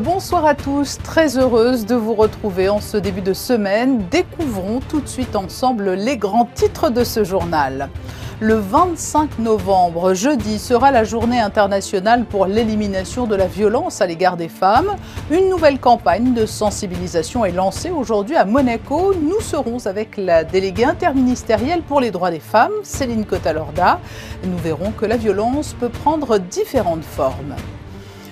Bonsoir à tous, très heureuse de vous retrouver en ce début de semaine. Découvrons tout de suite ensemble les grands titres de ce journal. Le 25 novembre, jeudi, sera la journée internationale pour l'élimination de la violence à l'égard des femmes. Une nouvelle campagne de sensibilisation est lancée aujourd'hui à Monaco. Nous serons avec la déléguée interministérielle pour les droits des femmes, Céline Cota-Lorda. Nous verrons que la violence peut prendre différentes formes.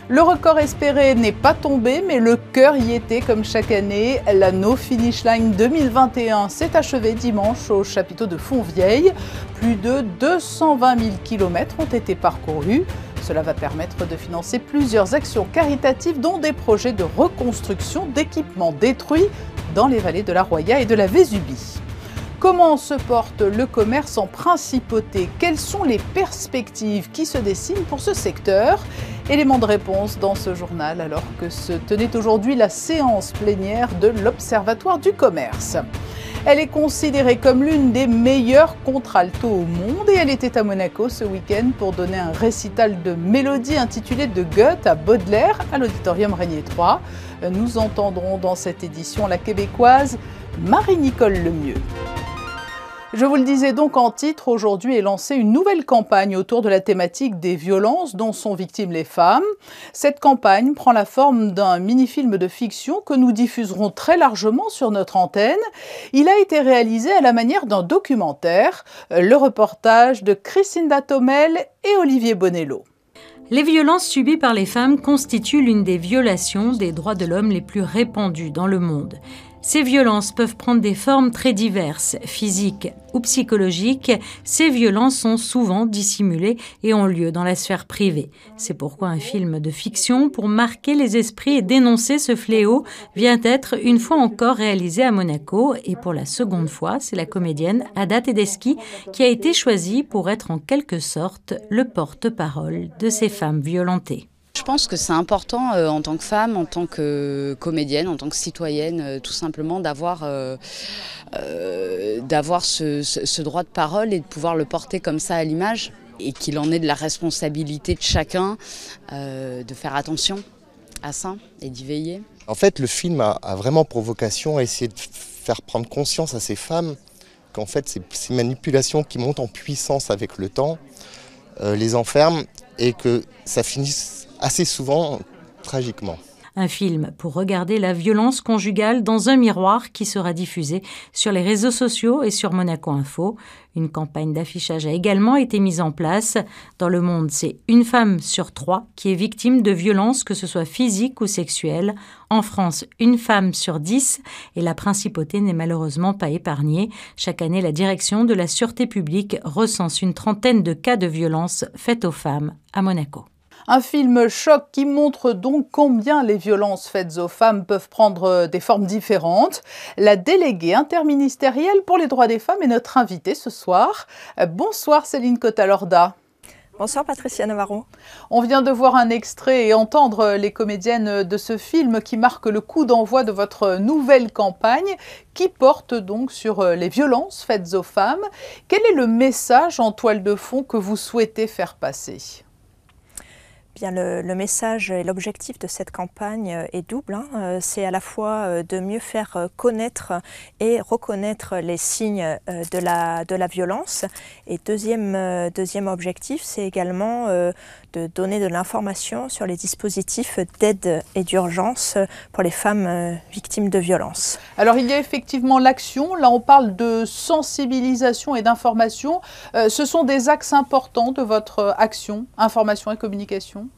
Le record espéré n'est pas tombé, mais le cœur y était comme chaque année. La No Finish Line 2021 s'est achevée dimanche au chapiteau de Fontvieille. Plus de 220 000 km ont été parcourus. Cela va permettre de financer plusieurs actions caritatives, dont des projets de reconstruction d'équipements détruits dans les vallées de la Roya et de la Vésubie. Comment se porte le commerce en principauté? Quelles sont les perspectives qui se dessinent pour ce secteur? Élément de réponse dans ce journal alors que se tenait aujourd'hui la séance plénière de l'Observatoire du commerce. Elle est considérée comme l'une des meilleures contralto au monde et elle était à Monaco ce week-end pour donner un récital de mélodies intitulé de Goethe à Baudelaire à l'Auditorium Régnier 3. Nous entendrons dans cette édition la québécoise Marie-Nicole Lemieux. Je vous le disais donc en titre, aujourd'hui est lancée une nouvelle campagne autour de la thématique des violences dont sont victimes les femmes. Cette campagne prend la forme d'un mini-film de fiction que nous diffuserons très largement sur notre antenne. Il a été réalisé à la manière d'un documentaire, le reportage de Christinda Thomel et Olivier Bonello. Les violences subies par les femmes constituent l'une des violations des droits de l'homme les plus répandues dans le monde. Ces violences peuvent prendre des formes très diverses, physiques ou psychologiques. Ces violences sont souvent dissimulées et ont lieu dans la sphère privée. C'est pourquoi un film de fiction, pour marquer les esprits et dénoncer ce fléau, vient d'être une fois encore réalisé à Monaco. Et pour la seconde fois, c'est la comédienne Ada Tedeschi qui a été choisie pour être en quelque sorte le porte-parole de ces femmes violentées. Je pense que c'est important en tant que femme, en tant que comédienne, en tant que citoyenne, tout simplement d'avoir ce droit de parole et de pouvoir le porter comme ça à l'image et qu'il en est de la responsabilité de chacun de faire attention à ça et d'y veiller. En fait, le film a vraiment pour vocation à essayer de faire prendre conscience à ces femmes qu'en fait, ces manipulations qui montent en puissance avec le temps les enferment et que ça finisse assez souvent tragiquement. Un film pour regarder la violence conjugale dans un miroir qui sera diffusé sur les réseaux sociaux et sur Monaco Info. Une campagne d'affichage a également été mise en place. Dans le monde, c'est une femme sur 3 qui est victime de violences, que ce soit physiques ou sexuelles. En France, une femme sur 10 et la principauté n'est malheureusement pas épargnée. Chaque année, la direction de la sûreté publique recense une trentaine de cas de violences faites aux femmes à Monaco. Un film choc qui montre donc combien les violences faites aux femmes peuvent prendre des formes différentes. La déléguée interministérielle pour les droits des femmes est notre invitée ce soir. Bonsoir Céline Cota-Lorda. Bonsoir Patricia Navarro. On vient de voir un extrait et entendre les comédiennes de ce film qui marque le coup d'envoi de votre nouvelle campagne qui porte donc sur les violences faites aux femmes. Quel est le message en toile de fond que vous souhaitez faire passer ? Bien, le message et l'objectif de cette campagne est double. C'est à la fois de mieux faire connaître et reconnaître les signes de la violence. Et deuxième objectif, c'est également de donner de l'information sur les dispositifs d'aide et d'urgence pour les femmes victimes de violences. Alors il y a effectivement l'action, là on parle de sensibilisation et d'information. Ce sont des axes importants de votre action, information et communication ?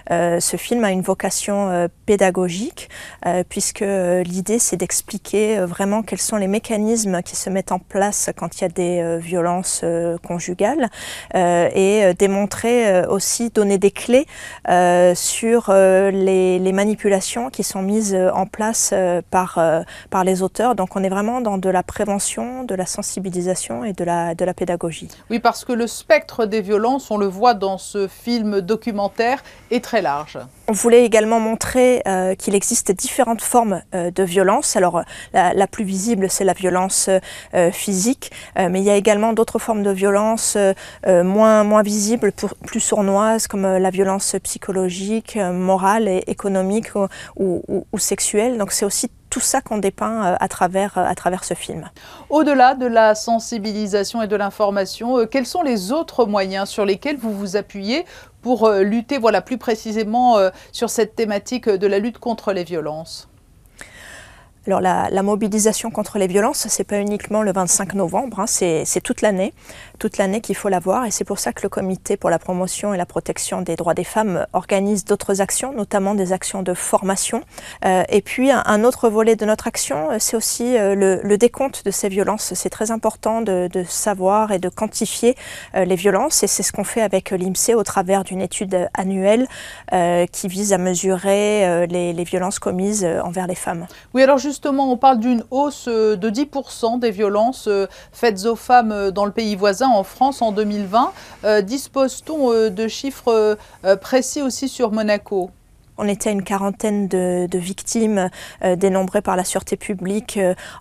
Ce film a une vocation pédagogique puisque l'idée c'est d'expliquer vraiment quels sont les mécanismes qui se mettent en place quand il y a des violences conjugales et démontrer aussi, donner des clés sur les manipulations qui sont mises en place par les auteurs. Donc on est vraiment dans de la prévention, de la sensibilisation et de la pédagogie. Oui, parce que le spectre des violences, on le voit dans ce film documentaire, est très très large. On voulait également montrer qu'il existe différentes formes de violence. Alors la plus visible, c'est la violence physique, mais il y a également d'autres formes de violence moins visibles, plus sournoises, comme la violence psychologique, morale et économique ou sexuelle. Donc c'est aussi tout ça qu'on dépeint à travers ce film. Au-delà de la sensibilisation et de l'information, quels sont les autres moyens sur lesquels vous vous appuyez pour lutter plus précisément sur cette thématique de la lutte contre les violences ? Alors la mobilisation contre les violences, c'est pas uniquement le 25 novembre, hein, c'est toute l'année qu'il faut l'avoir, et c'est pour ça que le Comité pour la promotion et la protection des droits des femmes organise d'autres actions, notamment des actions de formation. Et puis un autre volet de notre action, c'est aussi le décompte de ces violences. C'est très important de savoir et de quantifier les violences, et c'est ce qu'on fait avec l'INSEE au travers d'une étude annuelle qui vise à mesurer les violences commises envers les femmes. Oui, alors justement, on parle d'une hausse de 10% des violences faites aux femmes dans le pays voisin, en France, en 2020. Dispose-t-on de chiffres précis aussi sur Monaco ? On était à une quarantaine de victimes dénombrées par la Sûreté publique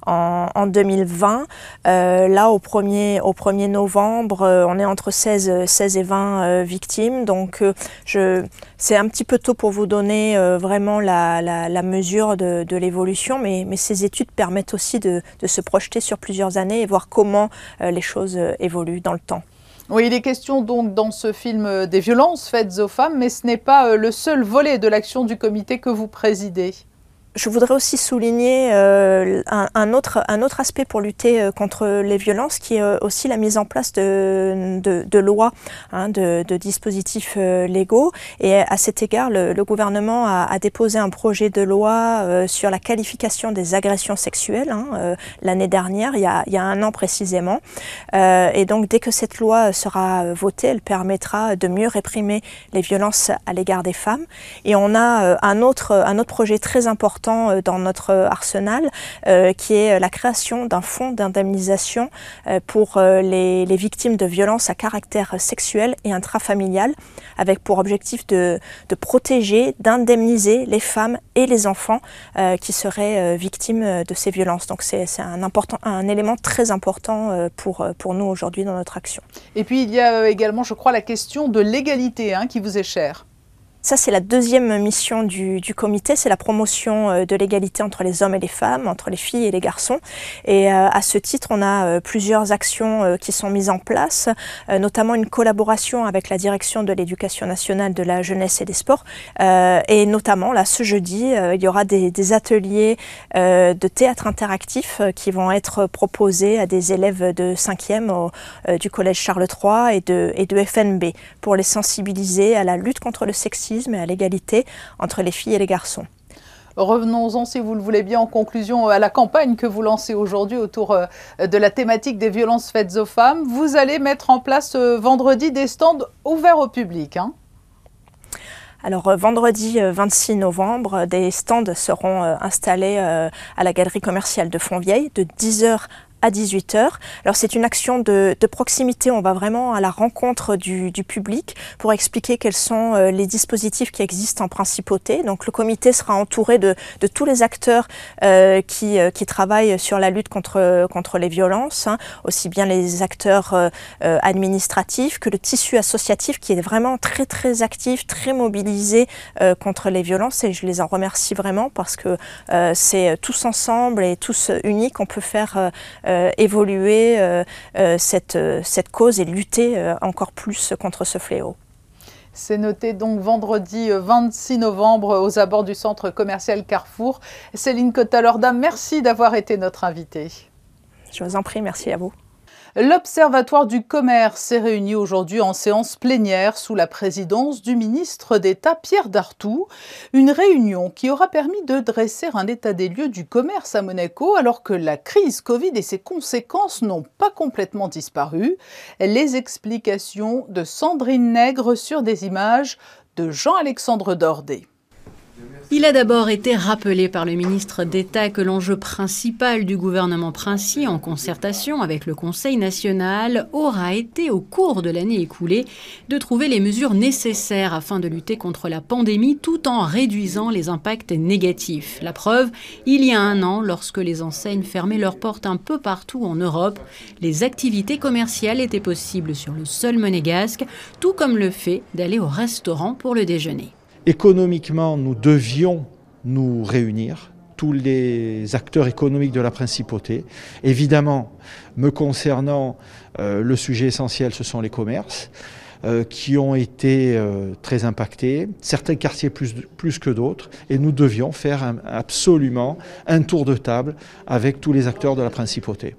en 2020. Là, au 1er novembre, on est entre 16 et 20 victimes. Donc, c'est un petit peu tôt pour vous donner vraiment la mesure de l'évolution, mais ces études permettent aussi de se projeter sur plusieurs années et voir comment les choses évoluent dans le temps. Oui, il est question donc dans ce film des violences faites aux femmes, mais ce n'est pas le seul volet de l'action du comité que vous présidez. Je voudrais aussi souligner un autre aspect pour lutter contre les violences, qui est aussi la mise en place de lois, de dispositifs légaux. Et à cet égard, le gouvernement a déposé un projet de loi sur la qualification des agressions sexuelles l'année dernière, il y a un an précisément. Et donc, dès que cette loi sera votée, elle permettra de mieux réprimer les violences à l'égard des femmes. Et on a un autre projet très important dans notre arsenal, qui est la création d'un fonds d'indemnisation pour les victimes de violences à caractère sexuel et intrafamilial, avec pour objectif de protéger, d'indemniser les femmes et les enfants qui seraient victimes de ces violences. Donc c'est un élément très important pour nous aujourd'hui dans notre action. Et puis il y a également, je crois, la question de l'égalité qui vous est chère. Ça, c'est la deuxième mission du comité, c'est la promotion de l'égalité entre les hommes et les femmes, entre les filles et les garçons. Et à ce titre, on a plusieurs actions qui sont mises en place, notamment une collaboration avec la direction de l'éducation nationale, de la jeunesse et des sports. Et notamment, là, ce jeudi, il y aura des ateliers de théâtre interactif qui vont être proposés à des élèves de 5e du collège Charles III et de FNB pour les sensibiliser à la lutte contre le sexisme et à l'égalité entre les filles et les garçons. Revenons-en, si vous le voulez bien, en conclusion à la campagne que vous lancez aujourd'hui autour de la thématique des violences faites aux femmes. Vous allez mettre en place vendredi des stands ouverts au public. Alors vendredi 26 novembre, des stands seront installés à la galerie commerciale de Fontvieille de 10h à 18h. Alors c'est une action de proximité, on va vraiment à la rencontre du public pour expliquer quels sont les dispositifs qui existent en principauté. Donc le comité sera entouré de tous les acteurs qui travaillent sur la lutte contre les violences, aussi bien les acteurs administratifs que le tissu associatif qui est vraiment très très actif, très mobilisé contre les violences, et je les en remercie vraiment parce que c'est tous ensemble et tous unis qu'on peut faire évoluer cette cause et lutter encore plus contre ce fléau. C'est noté donc vendredi 26 novembre aux abords du centre commercial Carrefour. Céline Cotalorda, merci d'avoir été notre invitée. Je vous en prie, merci à vous. L'Observatoire du commerce s'est réuni aujourd'hui en séance plénière sous la présidence du ministre d'État Pierre Dartout. Une réunion qui aura permis de dresser un état des lieux du commerce à Monaco alors que la crise Covid et ses conséquences n'ont pas complètement disparu. Les explications de Sandrine Nègre sur des images de Jean-Alexandre Dordet. Il a d'abord été rappelé par le ministre d'État que l'enjeu principal du gouvernement Princi, en concertation avec le Conseil national, aura été au cours de l'année écoulée de trouver les mesures nécessaires afin de lutter contre la pandémie tout en réduisant les impacts négatifs. La preuve, il y a un an, lorsque les enseignes fermaient leurs portes un peu partout en Europe, les activités commerciales étaient possibles sur le sol monégasque, tout comme le fait d'aller au restaurant pour le déjeuner. Économiquement, nous devions nous réunir, tous les acteurs économiques de la principauté. Évidemment, me concernant, le sujet essentiel, ce sont les commerces qui ont été très impactés, certains quartiers plus que d'autres, et nous devions faire absolument un tour de table avec tous les acteurs de la principauté.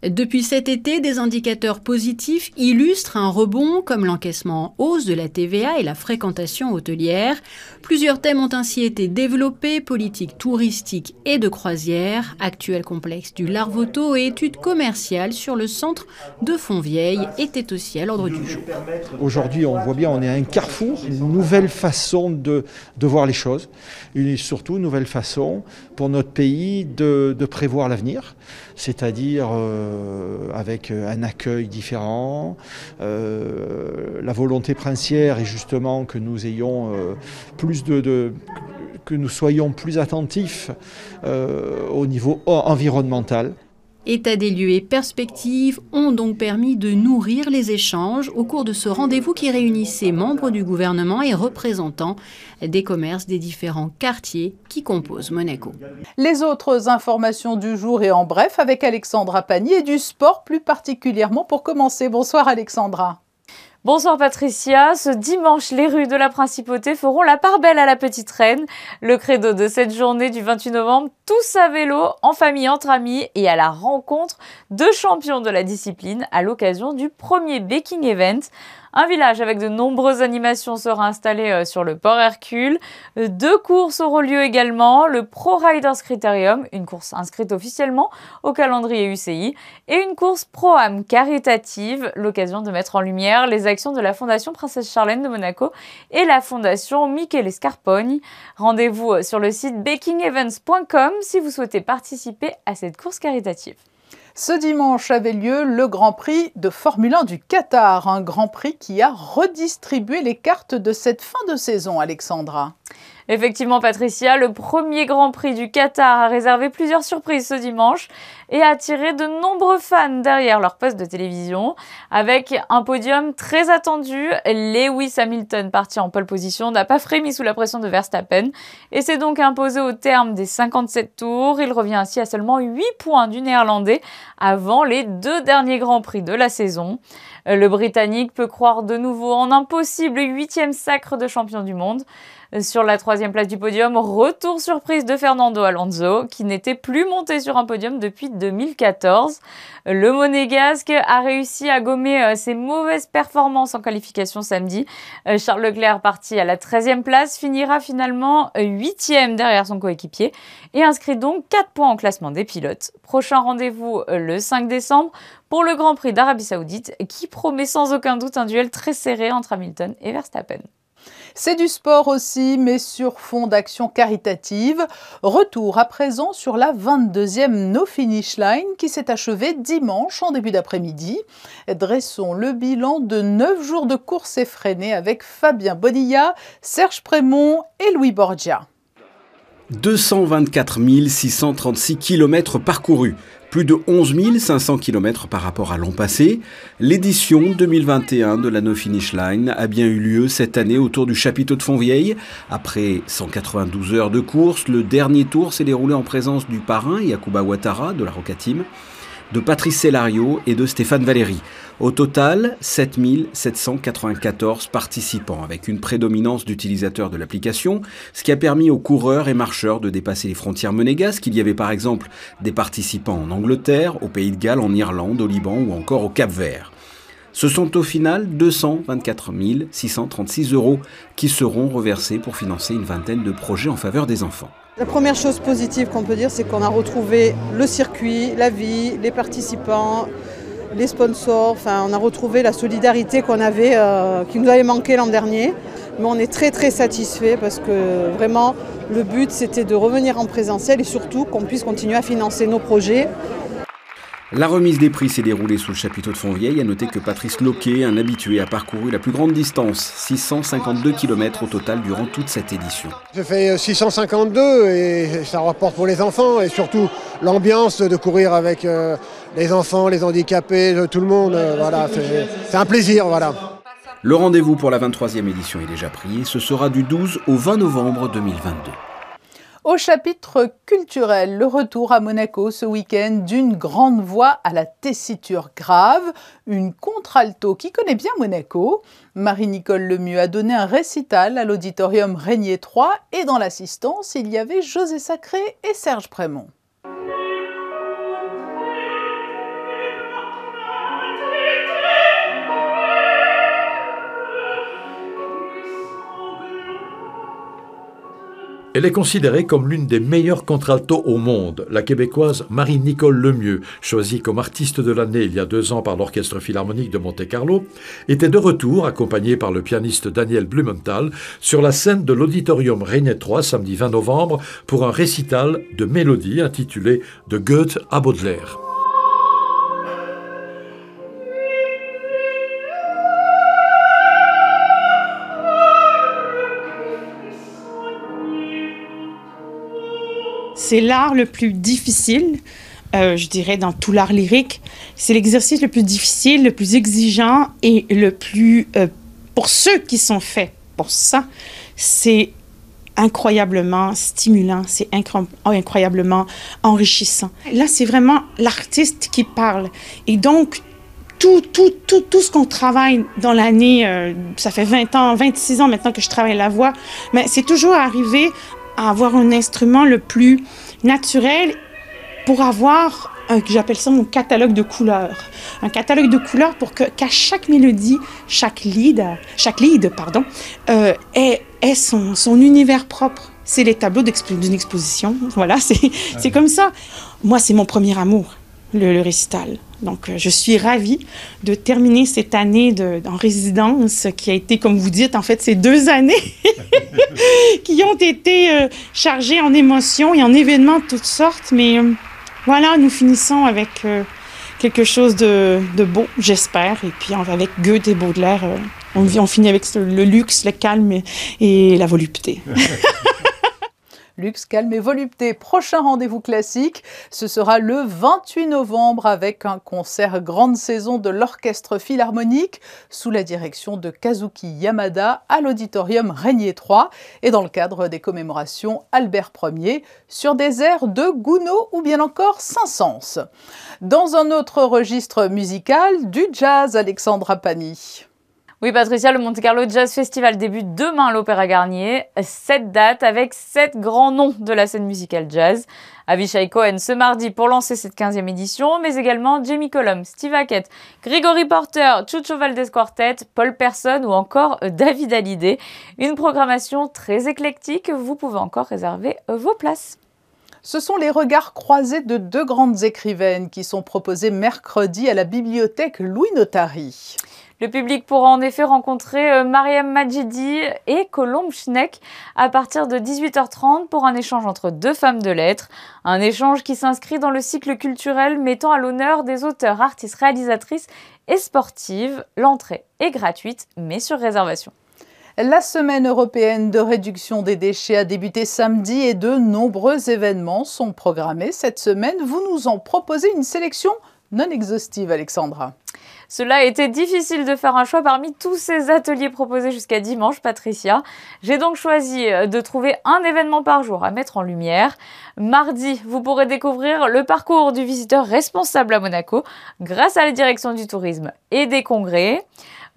Depuis cet été, des indicateurs positifs illustrent un rebond comme l'encaissement en hausse de la TVA et la fréquentation hôtelière. Plusieurs thèmes ont ainsi été développés, politique touristique et de croisière, actuel complexe du Larvoto et études commerciales sur le centre de Fontvieille étaient aussi à l'ordre du jour. Aujourd'hui, on voit bien, on est à un carrefour, une nouvelle façon de voir les choses, et surtout une nouvelle façon pour notre pays de prévoir l'avenir, c'est-à-dire avec un accueil différent. La volonté princière est justement que nous ayons que nous soyons plus attentifs au niveau environnemental. État des lieux et perspectives ont donc permis de nourrir les échanges au cours de ce rendez-vous qui réunissait membres du gouvernement et représentants des commerces des différents quartiers qui composent Monaco. Les autres informations du jour et en bref avec Alexandra Pagny et du sport plus particulièrement pour commencer. Bonsoir Alexandra. Bonsoir Patricia, ce dimanche, les rues de la Principauté feront la part belle à la petite reine. Le credo de cette journée du 28 novembre, tous à vélo, en famille, entre amis et à la rencontre de champions de la discipline à l'occasion du premier Baking Event. Un village avec de nombreuses animations sera installé sur le port Hercule. 2 courses auront lieu également. Le Pro Riders Critérium, une course inscrite officiellement au calendrier UCI, et une course Pro-Am caritative, l'occasion de mettre en lumière les actions de la Fondation Princesse Charlène de Monaco et la Fondation Michele Scarponi. Rendez-vous sur le site bakingevents.com si vous souhaitez participer à cette course caritative. Ce dimanche avait lieu le Grand Prix de Formule 1 du Qatar, un Grand Prix qui a redistribué les cartes de cette fin de saison, Alexandra. Effectivement, Patricia, le premier Grand Prix du Qatar a réservé plusieurs surprises ce dimanche et a attiré de nombreux fans derrière leur poste de télévision. Avec un podium très attendu, Lewis Hamilton, parti en pole position, n'a pas frémi sous la pression de Verstappen et s'est donc imposé au terme des 57 tours. Il revient ainsi à seulement 8 points du Néerlandais avant les 2 derniers Grands Prix de la saison. Le Britannique peut croire de nouveau en un possible 8e sacre de champion du monde. Sur la 3e place du podium, retour surprise de Fernando Alonso, qui n'était plus monté sur un podium depuis 2014. Le Monégasque a réussi à gommer ses mauvaises performances en qualification samedi. Charles Leclerc, parti à la 13e place, finira finalement 8e derrière son coéquipier et inscrit donc 4 points au classement des pilotes. Prochain rendez-vous le 5 décembre pour le Grand Prix d'Arabie Saoudite, qui promet sans aucun doute un duel très serré entre Hamilton et Verstappen. C'est du sport aussi, mais sur fond d'action caritative. Retour à présent sur la 22e No Finish Line qui s'est achevée dimanche en début d'après-midi. Dressons le bilan de 9 jours de course effrénée avec Fabien Bonilla, Serge Prémont et Louis Borgia. 224 636 km parcourus, plus de 11 500 km par rapport à l'an passé. L'édition 2021 de la No Finish Line a bien eu lieu cette année autour du chapiteau de Fontvieille. Après 192 heures de course, le dernier tour s'est déroulé en présence du parrain Yacouba Ouattara de la Roca Team, de Patrice Cellario et de Stéphane Valéry. Au total, 7 794 participants, avec une prédominance d'utilisateurs de l'application, ce qui a permis aux coureurs et marcheurs de dépasser les frontières monégasques. Il y avait par exemple des participants en Angleterre, au Pays de Galles, en Irlande, au Liban ou encore au Cap-Vert. Ce sont au final 224 636 € qui seront reversés pour financer une vingtaine de projets en faveur des enfants. La première chose positive qu'on peut dire, c'est qu'on a retrouvé le circuit, la vie, les participants, les sponsors. Enfin, on a retrouvé la solidarité qu'on avait, qui nous avait manqué l'an dernier. mais on est très très satisfait parce que vraiment le but c'était de revenir en présentiel et surtout qu'on puisse continuer à financer nos projets. La remise des prix s'est déroulée sous le chapiteau de Fontvieille. À noter que Patrice Loquet, un habitué, a parcouru la plus grande distance, 652 km au total durant toute cette édition. Je fais 652 et ça rapporte pour les enfants et surtout l'ambiance de courir avec les enfants, les handicapés, tout le monde. Voilà, c'est un plaisir. Voilà. Le rendez-vous pour la 23e édition est déjà pris. Ce sera du 12 au 20 novembre 2022. Au chapitre culturel, le retour à Monaco ce week-end d'une grande voix à la tessiture grave, une contralto qui connaît bien Monaco. Marie-Nicole Lemieux a donné un récital à l'auditorium Régnier 3 et dans l'assistance, il y avait José Sacré et Serge Prémont. Elle est considérée comme l'une des meilleures contraltos au monde. La québécoise Marie-Nicole Lemieux, choisie comme artiste de l'année il y a 2 ans par l'Orchestre Philharmonique de Monte-Carlo, était de retour, accompagnée par le pianiste Daniel Blumenthal, sur la scène de l'auditorium Régnier 3 samedi 20 novembre pour un récital de mélodies intitulé « De Goethe à Baudelaire ». C'est l'art le plus difficile, je dirais, dans tout l'art lyrique. C'est l'exercice le plus difficile, le plus exigeant et le plus... pour ceux qui sont faits pour ça, c'est incroyablement stimulant, c'est incroyablement enrichissant. Là, c'est vraiment l'artiste qui parle. Et donc, tout ce qu'on travaille dans l'année, ça fait 20 ans, 26 ans maintenant que je travaille la voix, mais c'est toujours arrivé à avoir un instrument le plus naturel pour avoir, j'appelle ça mon catalogue de couleurs. Un catalogue de couleurs pour qu'à chaque mélodie, chaque lead, ait son univers propre. C'est les tableaux d'une exposition. Voilà, c'est comme ça. Moi, c'est mon premier amour, le récital. Donc, je suis ravie de terminer cette année en résidence qui a été, comme vous dites, en fait, ces 2 années qui ont été chargées en émotions et en événements de toutes sortes. Mais voilà, nous finissons avec quelque chose de beau, j'espère. Et puis, avec Goethe et Baudelaire, on finit avec le luxe, le calme et la volupté. Luxe, calme et volupté. Prochain rendez-vous classique, ce sera le 28 novembre avec un concert grande saison de l'Orchestre Philharmonique sous la direction de Kazuki Yamada à l'auditorium Régnier 3 et dans le cadre des commémorations Albert Ier sur des airs de Gounod ou bien encore Saint-Saëns. Dans un autre registre musical, du jazz, Alexandra Pani. Oui, Patricia, le Monte Carlo Jazz Festival débute demain à l'Opéra Garnier. 7 dates avec 7 grands noms de la scène musicale jazz. Avishai Cohen ce mardi pour lancer cette 15e édition, mais également Jamie Cullum, Steve Hackett, Gregory Porter, Chucho Valdés Quartet, Paul Person ou encore David Hallyday. Une programmation très éclectique, vous pouvez encore réserver vos places. Ce sont les regards croisés de 2 grandes écrivaines qui sont proposés mercredi à la bibliothèque Louis Notary. Le public pourra en effet rencontrer Mariam Majidi et Colombe Schneck à partir de 18h30 pour un échange entre 2 femmes de lettres. Un échange qui s'inscrit dans le cycle culturel mettant à l'honneur des auteurs, artistes, réalisatrices et sportives. L'entrée est gratuite mais sur réservation. La semaine européenne de réduction des déchets a débuté samedi et de nombreux événements sont programmés cette semaine. Vous nous en proposez une sélection non exhaustive, Alexandra. Cela a été difficile de faire un choix parmi tous ces ateliers proposés jusqu'à dimanche, Patricia. J'ai donc choisi de trouver un événement par jour à mettre en lumière. Mardi, vous pourrez découvrir le parcours du visiteur responsable à Monaco grâce à la direction du tourisme et des congrès.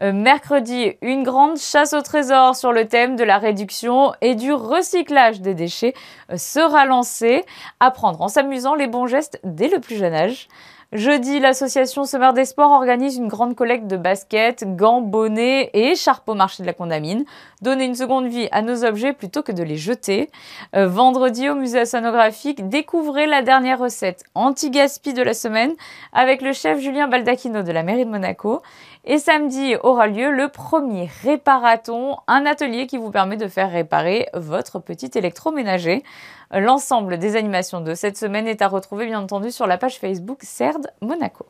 Mercredi, une grande chasse au trésor sur le thème de la réduction et du recyclage des déchets sera lancée. Apprendre en s'amusant les bons gestes dès le plus jeune âge. Jeudi, l'association Summer des Sports organise une grande collecte de baskets, gants, bonnets et écharpes au marché de la Condamine. Donner une seconde vie à nos objets plutôt que de les jeter. Vendredi, au musée océanographique, découvrez la dernière recette anti-gaspi de la semaine avec le chef Julien Baldacchino de la mairie de Monaco. Et samedi aura lieu le premier Réparaton, un atelier qui vous permet de faire réparer votre petit électroménager. L'ensemble des animations de cette semaine est à retrouver bien entendu sur la page Facebook CERD Monaco.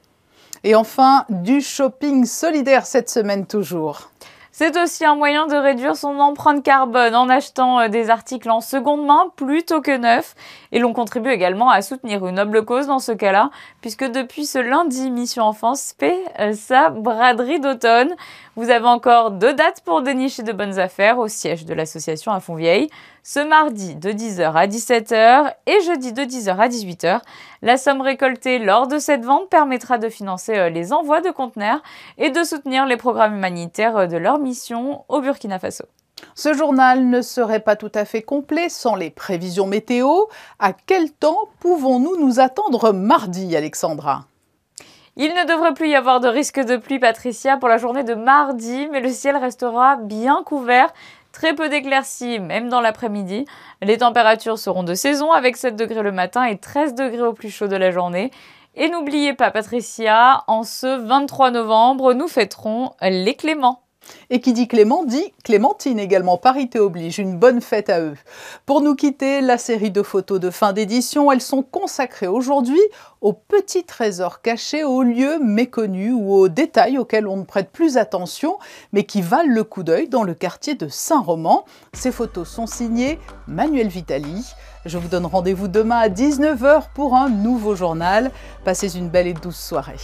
Et enfin, du shopping solidaire cette semaine toujours. C'est aussi un moyen de réduire son empreinte carbone en achetant des articles en seconde main plutôt que neufs. Et l'on contribue également à soutenir une noble cause dans ce cas-là, puisque depuis ce lundi, Mission Enfance fait sa braderie d'automne. Vous avez encore 2 dates pour dénicher de bonnes affaires au siège de l'association à Fontvieille. Ce mardi de 10h à 17h et jeudi de 10h à 18h. La somme récoltée lors de cette vente permettra de financer les envois de conteneurs et de soutenir les programmes humanitaires de leur mission au Burkina Faso. Ce journal ne serait pas tout à fait complet sans les prévisions météo. À quel temps pouvons-nous nous attendre mardi, Alexandra ? Il ne devrait plus y avoir de risque de pluie, Patricia, pour la journée de mardi, mais le ciel restera bien couvert. Très peu d'éclaircies, même dans l'après-midi. Les températures seront de saison avec 7 degrés le matin et 13 degrés au plus chaud de la journée. Et n'oubliez pas, Patricia, en ce 23 novembre, nous fêterons les Cléments. Et qui dit Clément dit Clémentine également, parité oblige, une bonne fête à eux. Pour nous quitter, la série de photos de fin d'édition, elles sont consacrées aujourd'hui aux petits trésors cachés, aux lieux méconnus ou aux détails auxquels on ne prête plus attention, mais qui valent le coup d'œil dans le quartier de Saint-Roman. Ces photos sont signées Manuel Vitali. Je vous donne rendez-vous demain à 19h pour un nouveau journal. Passez une belle et douce soirée.